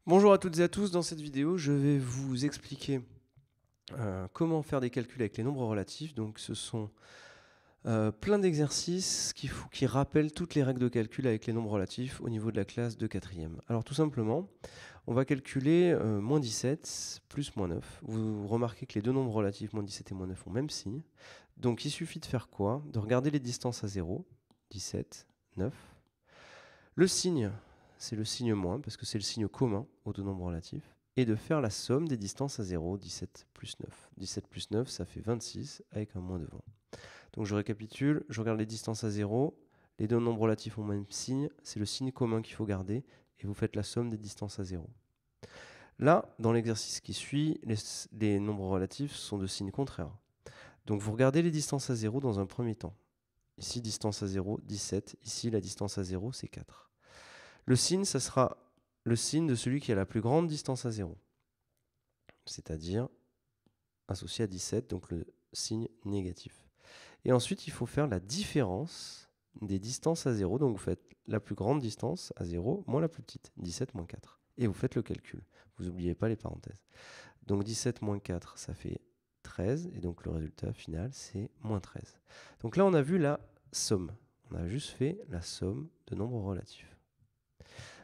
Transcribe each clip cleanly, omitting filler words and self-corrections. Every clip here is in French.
Bonjour à toutes et à tous, dans cette vidéo je vais vous expliquer comment faire des calculs avec les nombres relatifs. Donc ce sont plein d'exercices qui rappellent toutes les règles de calcul avec les nombres relatifs au niveau de la classe de 4e. Alors tout simplement, on va calculer moins 17 plus moins 9. Vous remarquez que les deux nombres relatifs, moins 17 et moins 9, ont le même signe. Donc il suffit de faire quoi? De regarder les distances à 0, 17, 9. Le signe, c'est le signe moins, parce que c'est le signe commun aux deux nombres relatifs, et de faire la somme des distances à 0, 17 plus 9. 17 plus 9, ça fait 26, avec un moins devant. Donc je récapitule, je regarde les distances à 0, les deux nombres relatifs ont le même signe, c'est le signe commun qu'il faut garder, et vous faites la somme des distances à 0. Là, dans l'exercice qui suit, les nombres relatifs sont de signes contraires. Donc vous regardez les distances à 0 dans un premier temps. Ici, distance à 0, 17. Ici, la distance à 0, c'est 4. Le signe, ça sera le signe de celui qui a la plus grande distance à 0, c'est-à-dire associé à 17, donc le signe négatif. Et ensuite, il faut faire la différence des distances à 0. Donc vous faites la plus grande distance à 0 moins la plus petite, 17 moins 4. Et vous faites le calcul. Vous n'oubliez pas les parenthèses. Donc 17 moins 4, ça fait 13. Et donc le résultat final, c'est moins 13. Donc là, on a vu la somme. On a juste fait la somme de nombres relatifs.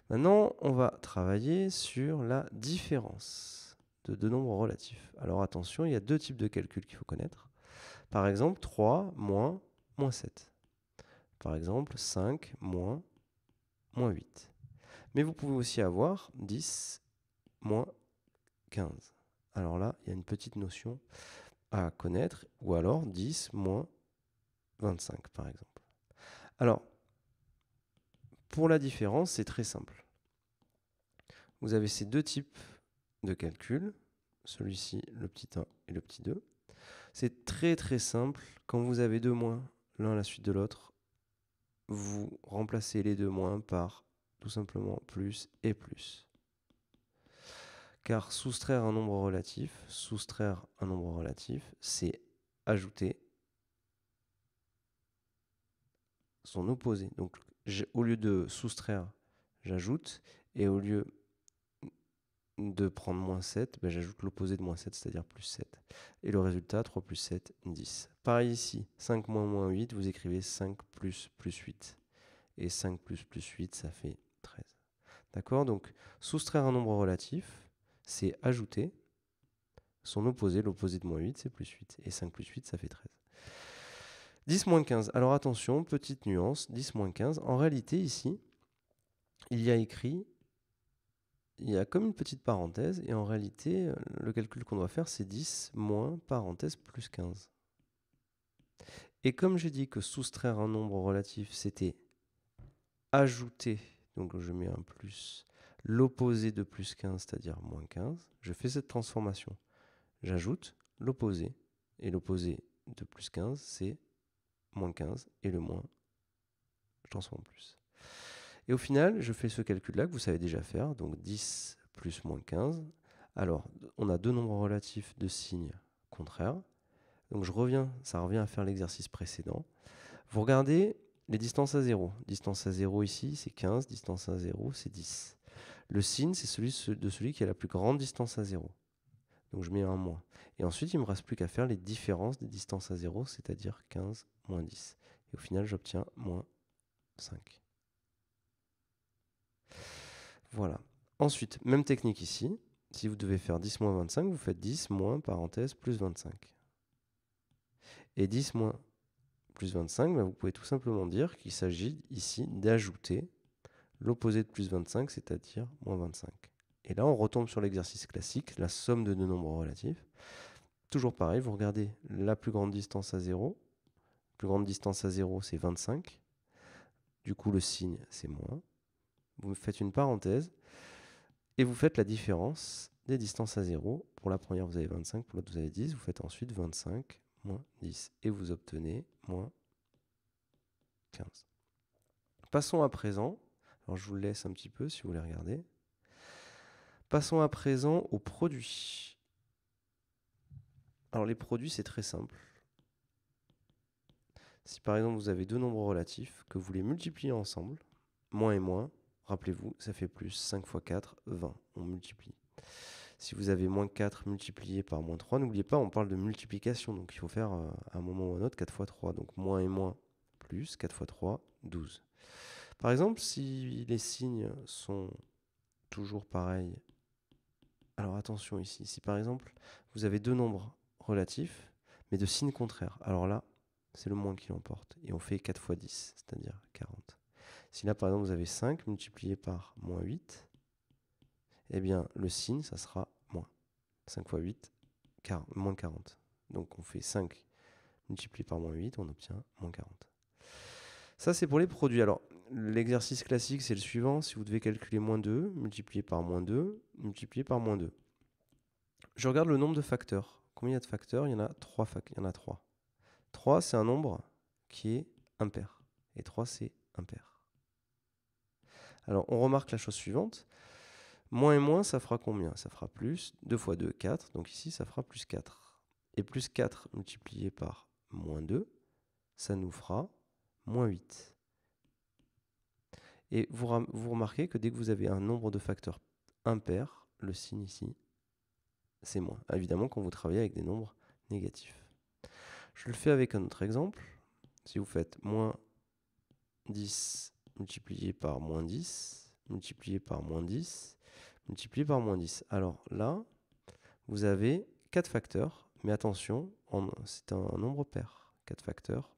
Maintenant, on va travailler sur la différence de deux nombres relatifs. Alors attention, il y a deux types de calculs qu'il faut connaître. Par exemple, 3 moins moins 7. Par exemple, 5 moins moins 8. Mais vous pouvez aussi avoir 10 moins 15. Alors là, il y a une petite notion à connaître, ou alors 10 moins 25, par exemple. Alors, pour la différence, c'est très simple. Vous avez ces deux types de calculs, celui-ci, le petit 1 et le petit 2. C'est très très simple. Quand vous avez deux moins l'un à la suite de l'autre, vous remplacez les deux moins par tout simplement plus et plus. Car soustraire un nombre relatif, c'est ajouter son opposé. Donc au lieu de soustraire, j'ajoute, et au lieu de prendre moins 7, j'ajoute l'opposé de moins 7, c'est-à-dire plus 7. Et le résultat, 3 plus 7, 10. Pareil ici, 5 moins moins 8, vous écrivez 5 plus plus 8. Et 5 plus plus 8, ça fait 13. D'accord? Donc, soustraire un nombre relatif, c'est ajouter son opposé. L'opposé de moins 8, c'est plus 8. Et 5 plus 8, ça fait 13. 10 moins 15. Alors attention, petite nuance, 10 moins 15. En réalité, ici, il y a écrit, il y a comme une petite parenthèse, et en réalité, le calcul qu'on doit faire, c'est 10 moins parenthèse plus 15. Et comme j'ai dit que soustraire un nombre relatif, c'était ajouter, donc je mets un plus, l'opposé de plus 15, c'est-à-dire moins 15, je fais cette transformation. J'ajoute l'opposé, et l'opposé de plus 15, c'est moins 15, et le moins, je transforme en plus. Et au final, je fais ce calcul-là que vous savez déjà faire, donc 10 plus moins 15. Alors, on a deux nombres relatifs de signes contraires. Donc ça revient à faire l'exercice précédent. Vous regardez les distances à 0. Distance à 0 ici, c'est 15. Distance à 0, c'est 10. Le signe, c'est celui qui a la plus grande distance à 0. Donc je mets un moins. Et ensuite, il ne me reste plus qu'à faire les différences des distances à 0, c'est-à-dire 15 moins 10. Et au final, j'obtiens moins 5. Voilà. Ensuite, même technique ici. Si vous devez faire 10 moins 25, vous faites 10 moins, parenthèse, plus 25. Et 10 moins plus 25, vous pouvez tout simplement dire qu'il s'agit ici d'ajouter l'opposé de plus 25, c'est-à-dire moins 25. Et là, on retombe sur l'exercice classique, la somme de deux nombres relatifs. Toujours pareil, vous regardez la plus grande distance à 0. La plus grande distance à 0, c'est 25. Du coup, le signe, c'est moins. Vous faites une parenthèse et vous faites la différence des distances à 0. Pour la première, vous avez 25, pour l'autre, vous avez 10. Vous faites ensuite 25 moins 10 et vous obtenez moins 15. Passons à présent, alors je vous le laisse un petit peu si vous voulez regarder. Passons à présent aux produits. Alors les produits, c'est très simple. Si par exemple vous avez deux nombres relatifs, que vous les multipliez ensemble, moins et moins, rappelez-vous, ça fait plus 5 fois 4, 20. On multiplie. Si vous avez moins 4 multiplié par moins 3, n'oubliez pas, on parle de multiplication. Donc il faut faire à un moment ou à un autre 4 fois 3. Donc moins et moins plus, 4 fois 3, 12. Par exemple, si les signes sont toujours pareils, alors attention ici, si par exemple vous avez deux nombres relatifs, mais de signes contraires, alors là, c'est le moins qui l'emporte. Et on fait 4 fois 10, c'est-à-dire 40. Si là, par exemple, vous avez 5 multiplié par moins 8, eh bien, le signe, ça sera moins. 5 fois 8, moins 40. Donc, on fait 5 multiplié par moins 8, on obtient moins 40. Ça, c'est pour les produits. Alors, l'exercice classique, c'est le suivant. Si vous devez calculer moins 2, multiplié par moins 2, multiplié par moins 2. Je regarde le nombre de facteurs. Combien il y a de facteurs? Il y en a 3. Il y en a 3. 3, c'est un nombre qui est impair. Et 3, c'est impair. Alors, on remarque la chose suivante. Moins et moins, ça fera combien? Ça fera plus. 2 fois 2, 4. Donc ici, ça fera plus 4. Et plus 4 multiplié par moins 2, ça nous fera moins 8. Et vous remarquez que dès que vous avez un nombre de facteurs impair, le signe ici, c'est moins. Évidemment, quand vous travaillez avec des nombres négatifs. Je le fais avec un autre exemple. Si vous faites moins 10 multiplié par moins 10, multiplié par moins 10, multiplié par moins 10. Alors là, vous avez 4 facteurs, mais attention, c'est un nombre pair. 4 facteurs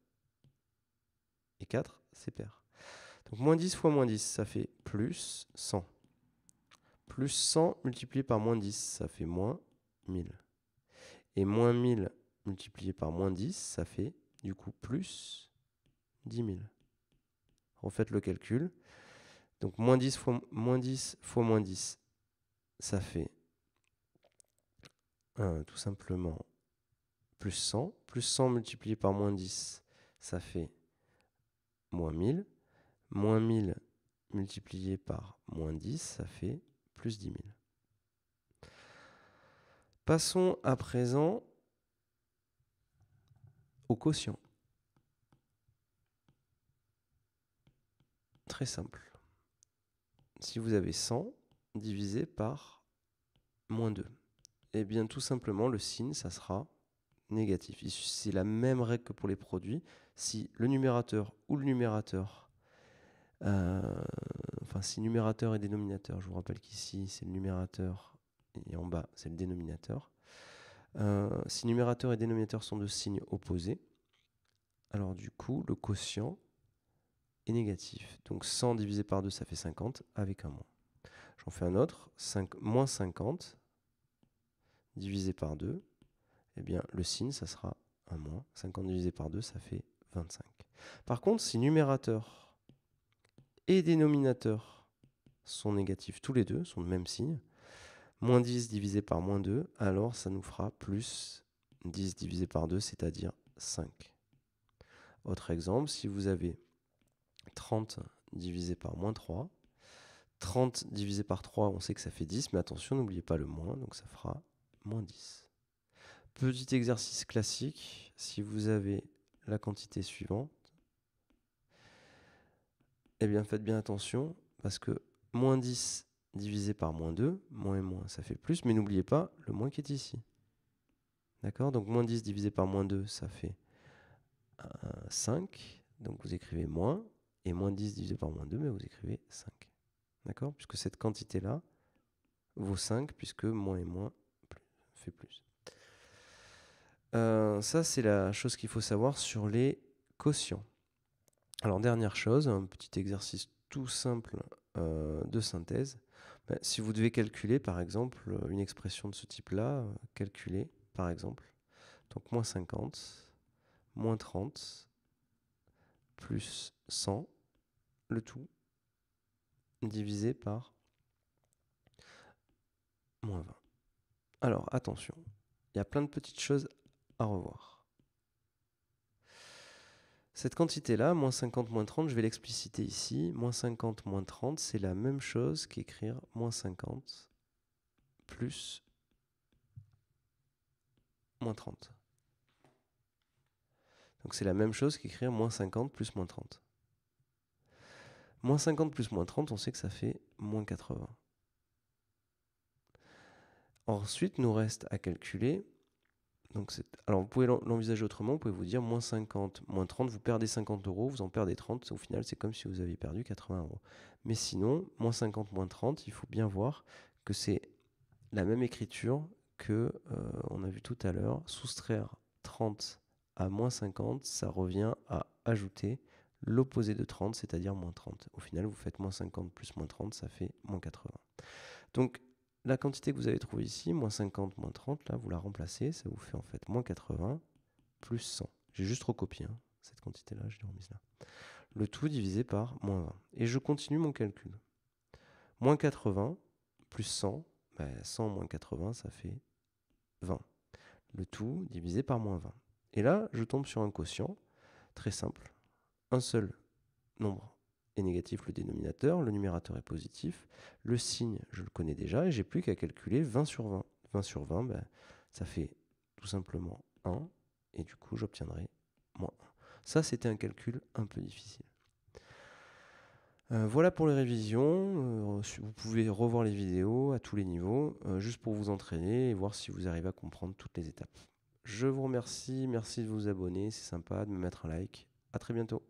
et 4, c'est pair. Donc moins 10 fois moins 10, ça fait plus 100. Plus 100 multiplié par moins 10, ça fait moins 1000. Et moins 1000 multiplié par moins 10, ça fait du coup plus 10 000. Refaites le calcul. Donc moins 10 fois moins 10, ça fait tout simplement plus 100. Plus 100 multiplié par moins 10, ça fait moins 1000. Moins 1000 multiplié par moins 10, ça fait plus 10 000. Passons à présent au quotient. Très simple. Si vous avez 100 divisé par moins 2, eh bien tout simplement le signe, ça sera négatif. C'est la même règle que pour les produits. Si le numérateur ou le numérateur, si numérateur et dénominateur, je vous rappelle qu'ici c'est le numérateur et en bas c'est le dénominateur. Si numérateur et dénominateur sont de signes opposés, alors du coup le quotient est négatif. Donc 100 divisé par 2, ça fait 50 avec un moins. J'en fais un autre, moins 50 divisé par 2, eh bien le signe, ça sera un moins. 50 divisé par 2, ça fait 25. Par contre, si numérateur et dénominateur sont négatifs tous les deux, sont de même signe, moins 10 divisé par moins 2, alors ça nous fera plus 10 divisé par 2, c'est-à-dire 5. Autre exemple, si vous avez 30 divisé par moins 3, 30 divisé par 3, on sait que ça fait 10, mais attention, n'oubliez pas le moins, donc ça fera moins 10. Petit exercice classique, si vous avez la quantité suivante, eh bien faites bien attention, parce que moins 10 divisé par moins 2, moins et moins, ça fait plus, mais n'oubliez pas le moins qui est ici. D'accord? Donc moins 10 divisé par moins 2, ça fait 5, donc vous écrivez moins, et moins 10 divisé par moins 2, mais vous écrivez 5. D'accord? Puisque cette quantité-là vaut 5, puisque moins et moins fait plus. Ça, c'est la chose qu'il faut savoir sur les quotients. Alors, dernière chose, un petit exercice tout simple de synthèse. Si vous devez calculer, par exemple, une expression de ce type-là, calculer, par exemple, donc moins 50, moins 30, plus 100, le tout, divisé par moins 20. Alors, attention, il y a plein de petites choses à revoir. Cette quantité-là, moins 50, moins 30, je vais l'expliciter ici. Moins 50, moins 30, c'est la même chose qu'écrire moins 50 plus moins 30. Donc c'est la même chose qu'écrire moins 50 plus moins 30. Moins 50 plus moins 30, on sait que ça fait moins 80. Ensuite, nous reste à calculer. Donc alors, vous pouvez l'envisager autrement. Vous pouvez vous dire moins 50, moins 30, vous perdez 50 euros, vous en perdez 30. Au final, c'est comme si vous aviez perdu 80 euros. Mais sinon, moins 50, moins 30, il faut bien voir que c'est la même écriture que on a vu tout à l'heure. Soustraire 30 à moins 50, ça revient à ajouter l'opposé de 30, c'est-à-dire moins 30. Au final, vous faites moins 50 plus moins 30, ça fait moins 80. Donc, la quantité que vous avez trouvée ici, moins 50, moins 30, là, vous la remplacez, ça vous fait en fait moins 80 plus 100. J'ai juste recopié cette quantité-là, je l'ai remise là. Le tout divisé par moins 20. Et je continue mon calcul. Moins 80 plus 100, 100 moins 80, ça fait 20. Le tout divisé par moins 20. Et là, je tombe sur un quotient très simple. Un seul nombre est négatif, le dénominateur, le numérateur est positif, le signe, je le connais déjà, et j'ai plus qu'à calculer 20 sur 20. 20 sur 20, ça fait tout simplement 1, et du coup, j'obtiendrai moins 1. Ça, c'était un calcul un peu difficile. Voilà pour les révisions. Vous pouvez revoir les vidéos à tous les niveaux, juste pour vous entraîner et voir si vous arrivez à comprendre toutes les étapes. Je vous remercie, merci de vous abonner, c'est sympa de me mettre un like. À très bientôt.